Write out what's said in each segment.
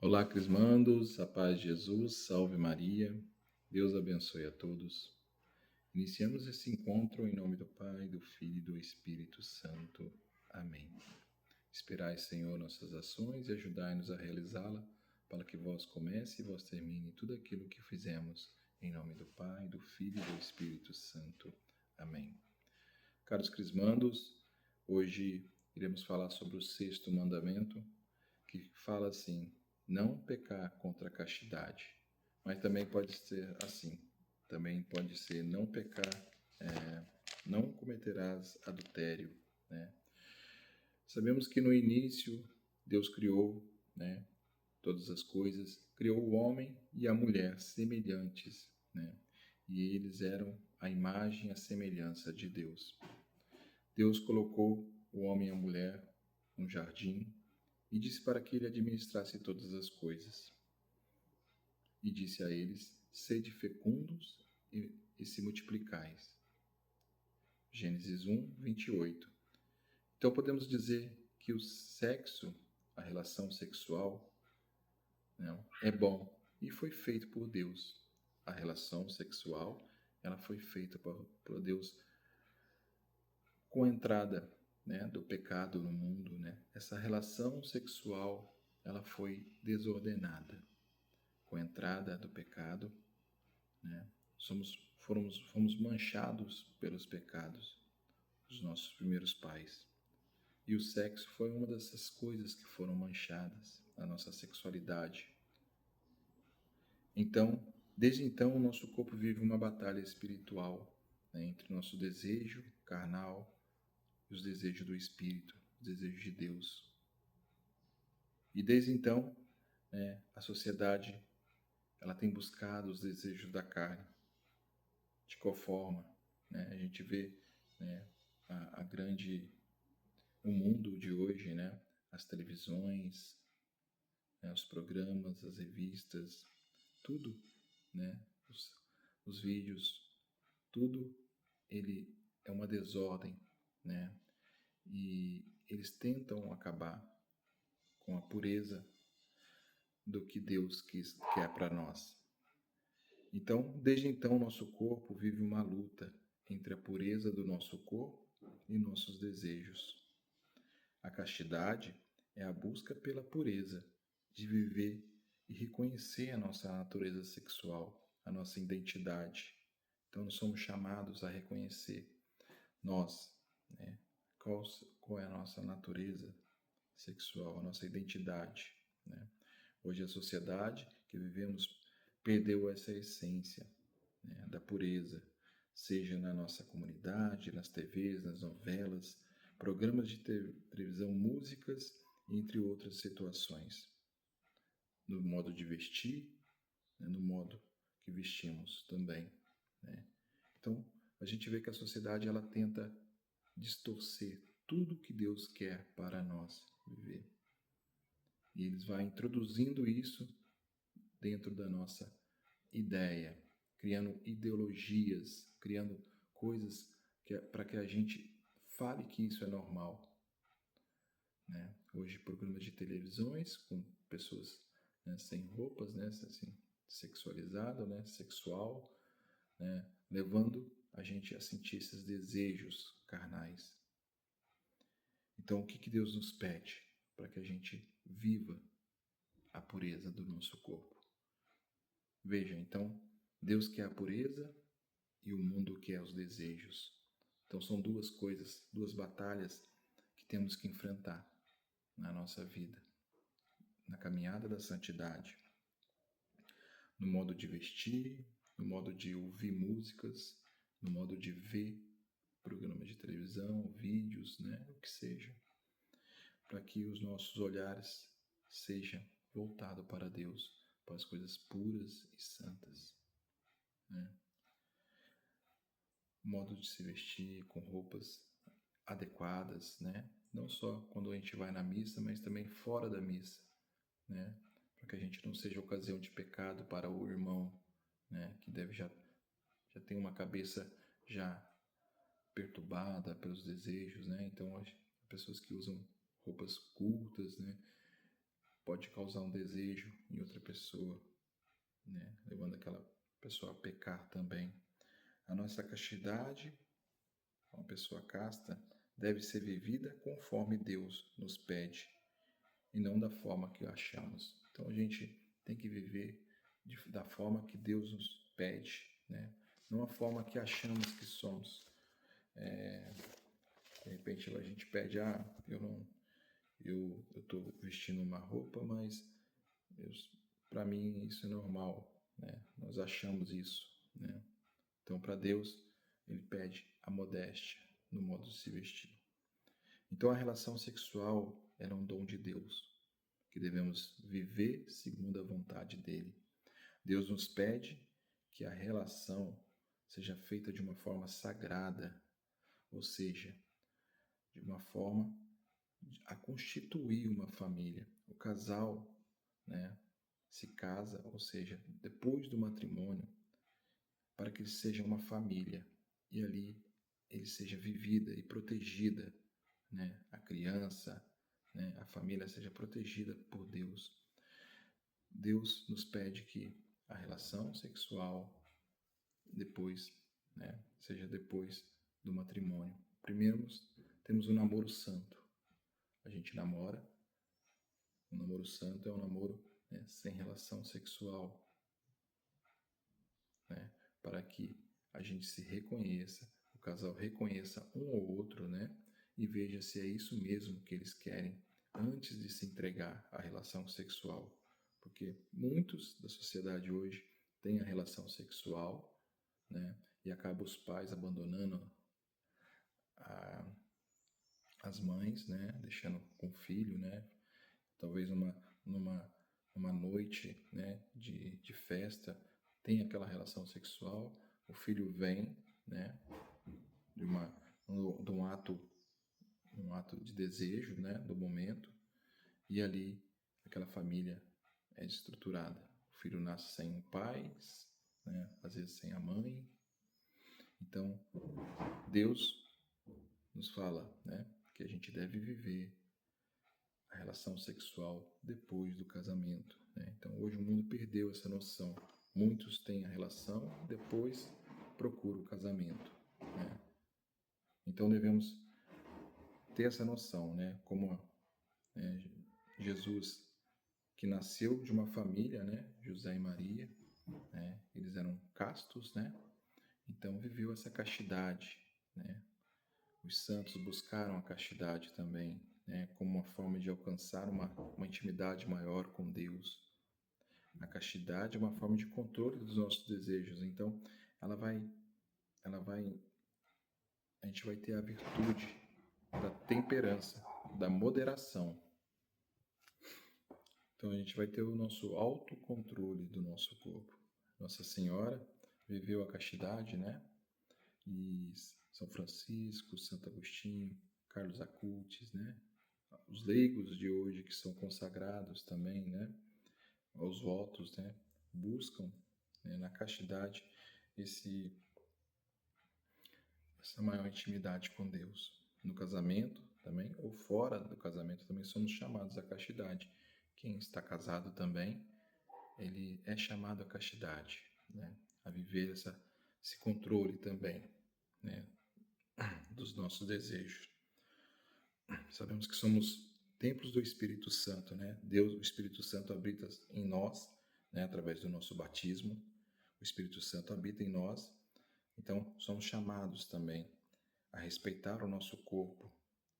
Olá, Crismandos, a paz de Jesus, salve Maria, Deus abençoe a todos. Iniciamos esse encontro em nome do Pai, do Filho e do Espírito Santo. Amém. Esperai, Senhor, nossas ações e ajudai-nos a realizá-la, para que vós comece e vós termine tudo aquilo que fizemos, em nome do Pai, do Filho e do Espírito Santo. Amém. Caros Crismandos, hoje iremos falar sobre o sexto mandamento, que fala assim: não pecar contra a castidade. Mas também pode ser assim, também pode ser não pecar, não cometerás adultério, né? Sabemos que no início Deus criou, né, todas as coisas, criou o homem e a mulher semelhantes, né? E eles eram a imagem e a semelhança de Deus. Deus colocou o homem e a mulher no jardim e disse para que ele administrasse todas as coisas. E disse a eles: sede fecundos e se multiplicais. Gênesis 1, 28. Então podemos dizer que o sexo, a relação sexual, não, é bom e foi feito por Deus. A relação sexual, ela foi feita por Deus com a entrada, né, do pecado no mundo, né? Essa relação sexual, ela foi desordenada com a entrada do pecado, né? Fomos manchados pelos pecados dos nossos primeiros pais. E o sexo foi uma dessas coisas que foram manchadas, a nossa sexualidade. Então, desde então, o nosso corpo vive uma batalha espiritual, né, entre o nosso desejo carnal e os desejos do Espírito, os desejos de Deus. E desde então, né, a sociedade ela tem buscado os desejos da carne. De qual forma, né? A gente vê, né, o mundo de hoje, né? As televisões, né, os programas, as revistas, tudo, né? Os vídeos, tudo ele é uma desordem, né? E eles tentam acabar com a pureza do que Deus quer para nós. Então, desde então, nosso corpo vive uma luta entre a pureza do nosso corpo e nossos desejos. A castidade é a busca pela pureza, de viver e reconhecer a nossa natureza sexual, a nossa identidade. Então, nós somos chamados a reconhecer nós, né? Qual é a nossa natureza sexual, a nossa identidade, né? Hoje a sociedade que vivemos perdeu essa essência, né, da pureza, seja na nossa comunidade, nas TVs, nas novelas, programas de televisão, músicas, entre outras situações. No modo de vestir, né, no modo que vestimos também, né? Então, a gente vê que a sociedade ela tenta distorcer tudo que Deus quer para nós viver. E eles vão introduzindo isso dentro da nossa ideia, criando ideologias, criando coisas para que a gente fale que isso é normal, né? Hoje, programas de televisões com pessoas, né, sem roupas, né, assim, sexualizado, né, sexual, né, levando a gente a sentir esses desejos carnais. Então, o que Deus nos pede para que a gente viva a pureza do nosso corpo? Veja, então, Deus quer a pureza e o mundo quer os desejos. Então, são duas coisas, duas batalhas que temos que enfrentar na nossa vida, na caminhada da santidade, no modo de vestir, no modo de ouvir músicas, no modo de ver programas de televisão, vídeos, né, o que seja, para que os nossos olhares sejam voltados para Deus, para as coisas puras e santas, né? Modo de se vestir com roupas adequadas, né? Não só quando a gente vai na missa, mas também fora da missa, né? Para que a gente não seja ocasião de pecado para o irmão, né? Que deve já tem uma cabeça já perturbada pelos desejos, né? Então, as pessoas que usam roupas cultas, né, pode causar um desejo em outra pessoa, né? Levando aquela pessoa a pecar também. A nossa castidade, uma pessoa casta, deve ser vivida conforme Deus nos pede e não da forma que achamos. Então a gente tem que viver da forma que Deus nos pede, né? Não a forma que achamos que somos. De repente a gente pede, eu estou vestindo uma roupa, mas para mim isso é normal, né? Nós achamos isso, né? Então para Deus ele pede a modéstia no modo de se vestir. Então a relação sexual é um dom de Deus, que devemos viver segundo a vontade dele. Deus nos pede que a relação seja feita de uma forma sagrada, ou seja, de uma forma a constituir uma família. O casal, né, se casa, ou seja, depois do matrimônio, para que ele seja uma família e ali ele seja vivida e protegida, né, a criança, né, a família seja protegida por Deus. Deus nos pede que a relação sexual depois, né, seja depois do matrimônio. Primeiro temos o namoro santo. A gente namora. O namoro santo é um namoro, né, sem relação sexual, né, para que a gente se reconheça, o casal reconheça um ou outro, né, e veja se é isso mesmo que eles querem antes de se entregar à relação sexual. Porque muitos da sociedade hoje têm a relação sexual, né, e acaba os pais abandonando as mães, né, deixando com o filho, né, talvez numa noite, né, de festa, tem aquela relação sexual, o filho vem, né, de um ato de desejo, né, do momento, e ali aquela família é destruturada. O filho nasce sem um pai, né, às vezes sem a mãe. Então, Deus nos fala, né, que a gente deve viver a relação sexual depois do casamento, né? Então, hoje o mundo perdeu essa noção. Muitos têm a relação, depois procuram o casamento, né? Então, devemos ter essa noção, né? Como Jesus, que nasceu de uma família, né? José e Maria, né? Eles eram castos, né? Então, viveu essa castidade, né? Os santos buscaram a castidade também, né, como uma forma de alcançar uma intimidade maior com Deus. A castidade é uma forma de controle dos nossos desejos. Então, ela vai, a gente vai ter a virtude da temperança, da moderação. Então, a gente vai ter o nosso autocontrole do nosso corpo. Nossa Senhora viveu a castidade, né? E São Francisco, Santo Agostinho, Carlos Acutis, né? Os leigos de hoje que são consagrados também, né? Aos votos, né? Buscam, né, na castidade essa maior intimidade com Deus. No casamento também, ou fora do casamento também somos chamados à castidade. Quem está casado também, ele é chamado à castidade, né? A viver esse controle também, né, dos nossos desejos. Sabemos que somos templos do Espírito Santo, né? Deus, o Espírito Santo habita em nós, né, através do nosso batismo. O Espírito Santo habita em nós. Então, somos chamados também a respeitar o nosso corpo.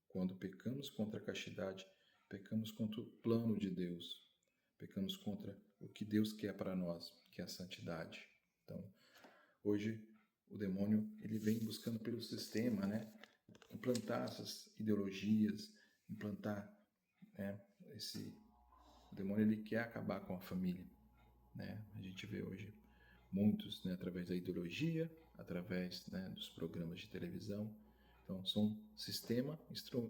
Quando pecamos contra a castidade, pecamos contra o plano de Deus. Pecamos contra o que Deus quer para nós, que é a santidade. Então, hoje o demônio ele vem buscando pelo sistema, né, implantar essas ideologias, implantar, né, o demônio ele quer acabar com a família, né? A gente vê hoje muitos, né, através da ideologia, através, né, dos programas de televisão. Então, são um sistema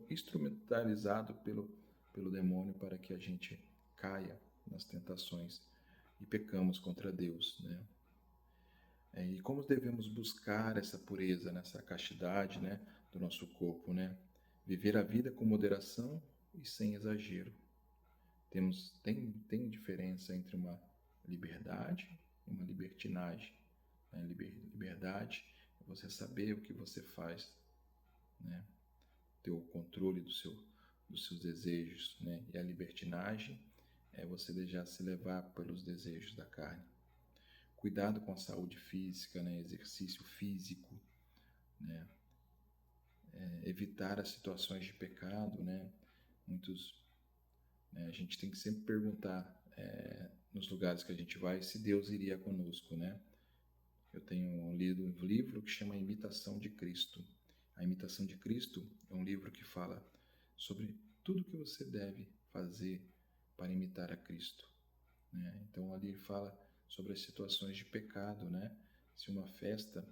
instrumentalizado pelo demônio para que a gente caia nas tentações e pecamos contra Deus, né? E como devemos buscar essa pureza, nessa castidade, né, do nosso corpo, né? Viver a vida com moderação e sem exagero. Tem diferença entre uma liberdade e uma libertinagem. Né? Liberdade é você saber o que você faz, né? Ter o controle dos seus desejos, né? E a libertinagem é você deixar se levar pelos desejos da carne. Cuidado com a saúde física, né? Exercício físico, né? Evitar as situações de pecado, né? A gente tem que sempre perguntar nos lugares que a gente vai se Deus iria conosco, né? Eu tenho lido um livro que chama Imitação de Cristo. A Imitação de Cristo é um livro que fala sobre tudo que você deve fazer para imitar a Cristo, né? Então ali fala sobre as situações de pecado, né? Se uma festa,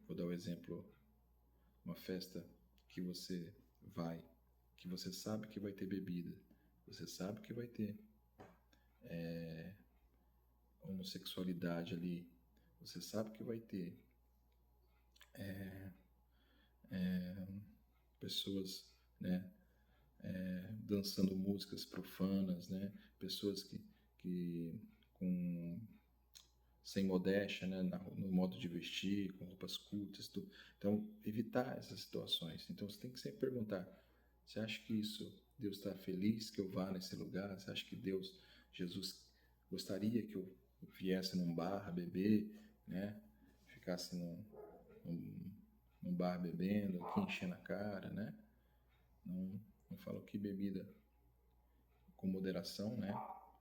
vou dar o exemplo, uma festa que você vai, que você sabe que vai ter bebida, você sabe que vai ter homossexualidade ali, você sabe que vai ter pessoas, né, dançando músicas profanas, né, pessoas que com sem modéstia, né, no modo de vestir, com roupas cultas, tudo. Então, evitar essas situações. Então, você tem que sempre perguntar: você acha que Deus está feliz que eu vá nesse lugar? Você acha que Jesus, gostaria que eu viesse num bar beber, né? Ficasse num bar bebendo, aqui enchendo a cara, né? Não falo que bebida com moderação, né?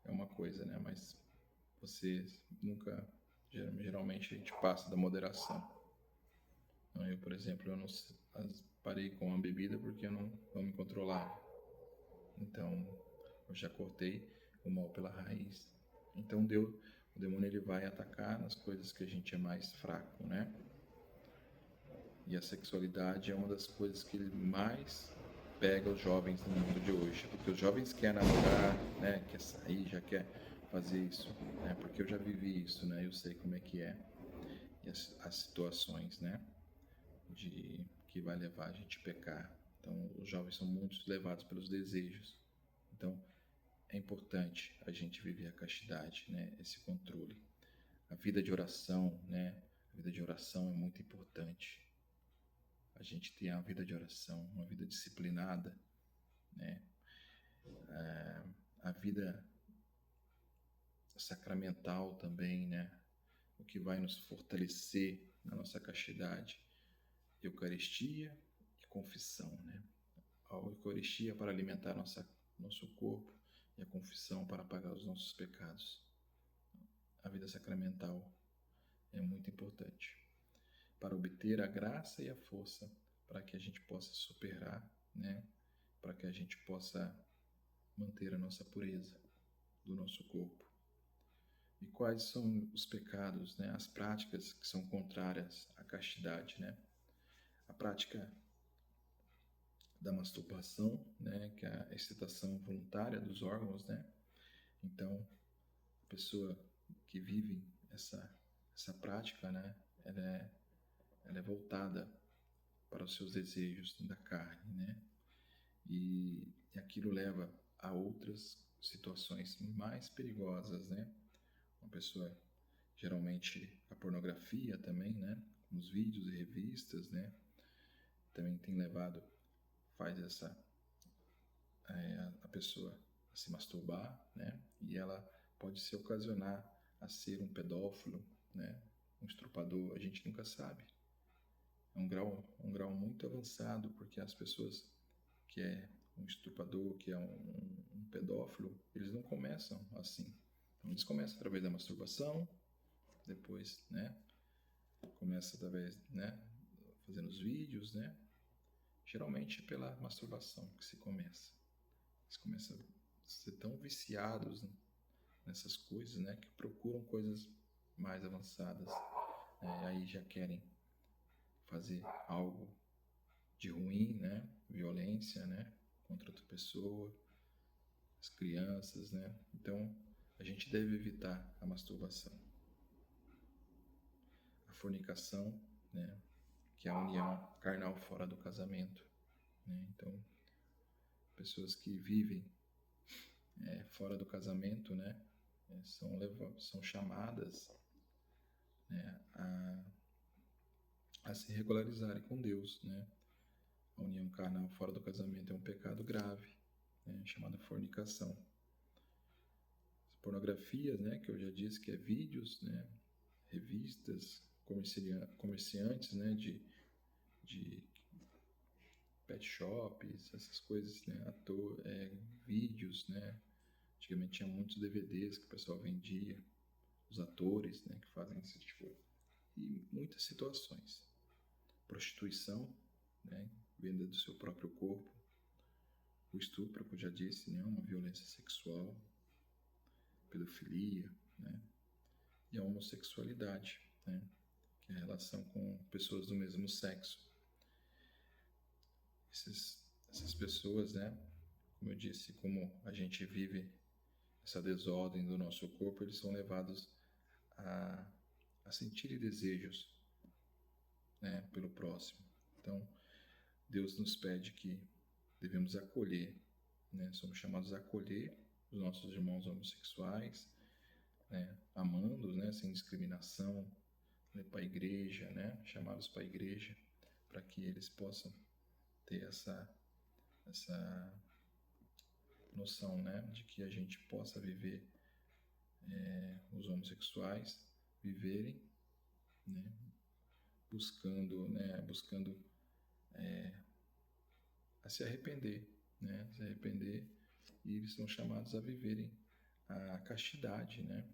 É uma coisa, né? Mas você nunca, geralmente a gente passa da moderação. Então, eu, por exemplo, eu não parei com a bebida porque eu não me controlava. Então, eu já cortei o mal pela raiz. Então, o demônio ele vai atacar nas coisas que a gente é mais fraco, né? E a sexualidade é uma das coisas que ele mais pega os jovens no mundo de hoje, porque os jovens querem namorar, né? Quer sair, já quer fazer isso, né? Porque eu já vivi isso, né? Eu sei como é que é e as situações, né? De que vai levar a gente a pecar. Então, os jovens são muito levados pelos desejos. Então, é importante a gente viver a castidade, né? Esse controle. A vida de oração, né? A vida de oração é muito importante. A gente ter uma vida de oração, uma vida disciplinada, né? A vida sacramental também, né? O que vai nos fortalecer na nossa castidade. Eucaristia e confissão, né? A Eucaristia para alimentar nosso corpo e a confissão para apagar os nossos pecados. A vida sacramental é muito importante para obter a graça e a força para que a gente possa superar, né? Para que a gente possa manter a nossa pureza do nosso corpo. E quais são os pecados, né? As práticas que são contrárias à castidade, né? A prática da masturbação, né? Que é a excitação voluntária dos órgãos, né? Então, a pessoa que vive essa prática, né? Ela é voltada para os seus desejos da carne, né? E aquilo leva a outras situações mais perigosas, né? Uma pessoa, geralmente a pornografia também, né? Os vídeos e revistas, né? Também tem levado, faz a pessoa a se masturbar, né? E ela pode se ocasionar a ser um pedófilo, né? Um estuprador, a gente nunca sabe. É um grau muito avançado, porque as pessoas que é um estuprador, que é um pedófilo, eles não começam assim. Então, eles começam através da masturbação, depois, né? Começa através, né? Fazendo os vídeos, né? Geralmente é pela masturbação que se começa. Eles começam a ser tão viciados nessas coisas, né? Que procuram coisas mais avançadas. Aí já querem fazer algo de ruim, né? Violência, né? Contra outra pessoa, as crianças, né? Então, a gente deve evitar a masturbação. A fornicação, né? Que é a união carnal fora do casamento, né? Então, pessoas que vivem fora do casamento, né, são chamadas, né, a se regularizarem com Deus, né? A união carnal fora do casamento é um pecado grave, né, chamado fornicação. Pornografia, né, que eu já disse que é vídeos, né, revistas, comerciantes, né, de pet shops, essas coisas, né, vídeos, né. Antigamente tinha muitos DVDs que o pessoal vendia, os atores, né, que fazem esse tipo, e muitas situações. Prostituição, né, venda do seu próprio corpo, o estupro, como eu já disse, né, uma violência sexual, pedofilia, né, e a homossexualidade, né, que é a relação com pessoas do mesmo sexo. Essas pessoas, né, como eu disse, como a gente vive essa desordem do nosso corpo, eles são levados a sentir desejos, né, pelo próximo. Então, Deus nos pede que devemos acolher, né, somos chamados a acolher os nossos irmãos homossexuais, né, amando, né, sem discriminação, né, para a igreja, né, chamá-los para a igreja, para que eles possam ter essa noção, né, de que a gente possa viver, os homossexuais viverem, né, buscando a se arrepender, né, se arrepender, e eles são chamados a viverem a castidade, né,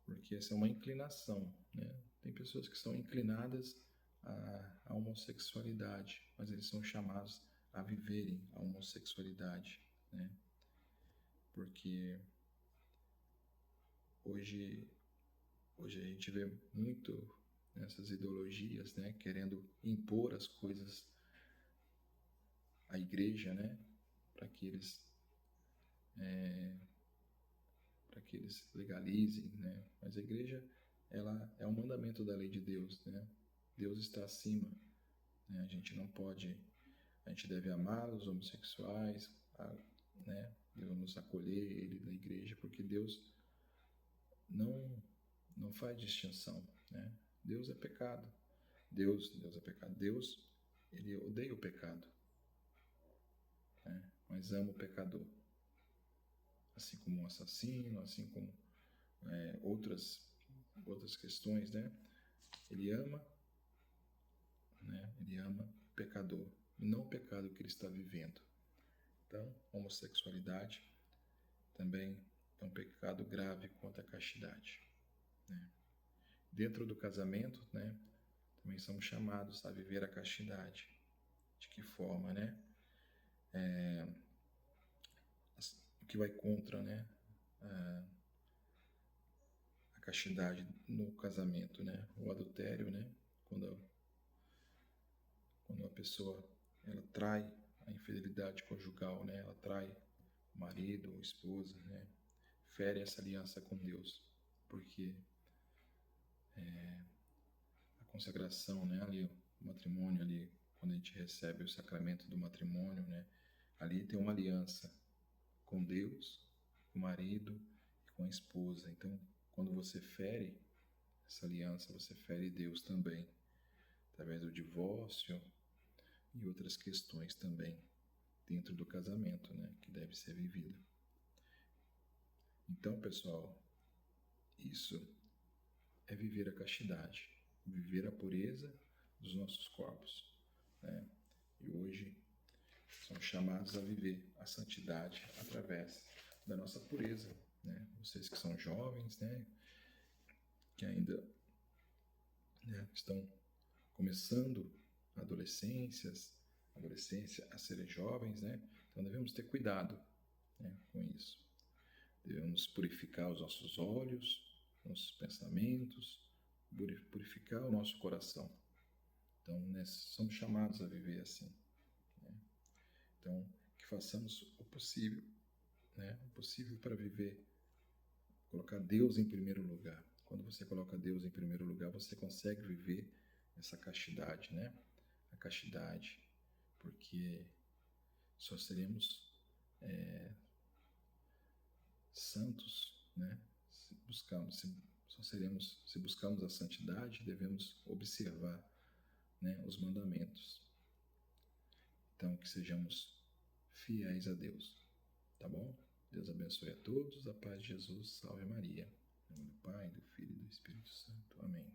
porque essa é uma inclinação, né. Tem pessoas que são inclinadas à homossexualidade, mas eles são chamados a viverem a homossexualidade, né, porque hoje a gente vê muito essas ideologias, né, querendo impor as coisas à igreja, né, para que eles legalizem, né? Mas a igreja, ela é um mandamento da lei de Deus, né? Deus está acima, né? A gente deve amar os homossexuais, né? Devemos acolher ele na igreja, porque Deus não faz distinção, né? Deus é pecado. Deus é pecado. Deus, ele odeia o pecado, né? Mas ama o pecador. Assim como um assassino, assim como outras questões, né? Ele ama, né? Ele ama o pecador, e não o pecado que ele está vivendo. Então, homossexualidade também é um pecado grave contra a castidade, né? Dentro do casamento, né, também somos chamados a viver a castidade. De que forma, né? O que vai contra, né, a castidade no casamento, né? O adultério, né? Quando a pessoa ela trai, a infidelidade conjugal, né? Ela trai o marido ou esposa, né? Fere essa aliança com Deus, porque a consagração, né? Ali, o matrimônio ali, quando a gente recebe o sacramento do matrimônio, né? Ali tem uma aliança com Deus, com o marido e com a esposa. Então, quando você fere essa aliança, você fere Deus também, através do divórcio e outras questões também dentro do casamento, né, que deve ser vivida. Então, pessoal, isso é viver a castidade, viver a pureza dos nossos corpos, né? E hoje somos chamados a viver a santidade através da nossa pureza, né? Vocês que são jovens, né, que ainda, né, estão começando a adolescência a serem jovens, né? Então devemos ter cuidado, né, com isso. Devemos purificar os nossos olhos, nossos pensamentos, purificar o nosso coração. Então, né, somos chamados a viver assim, né? Então, que façamos o possível, né? O possível para viver, colocar Deus em primeiro lugar. Quando você coloca Deus em primeiro lugar, você consegue viver essa castidade, né? A castidade, porque só seremos santos, né? Só seremos, se buscarmos a santidade, devemos observar, né, os mandamentos. Então, que sejamos fiéis a Deus, tá bom? Deus abençoe a todos, a paz de Jesus, salve Maria. Em nome do Pai, do Filho e do Espírito Santo. Amém.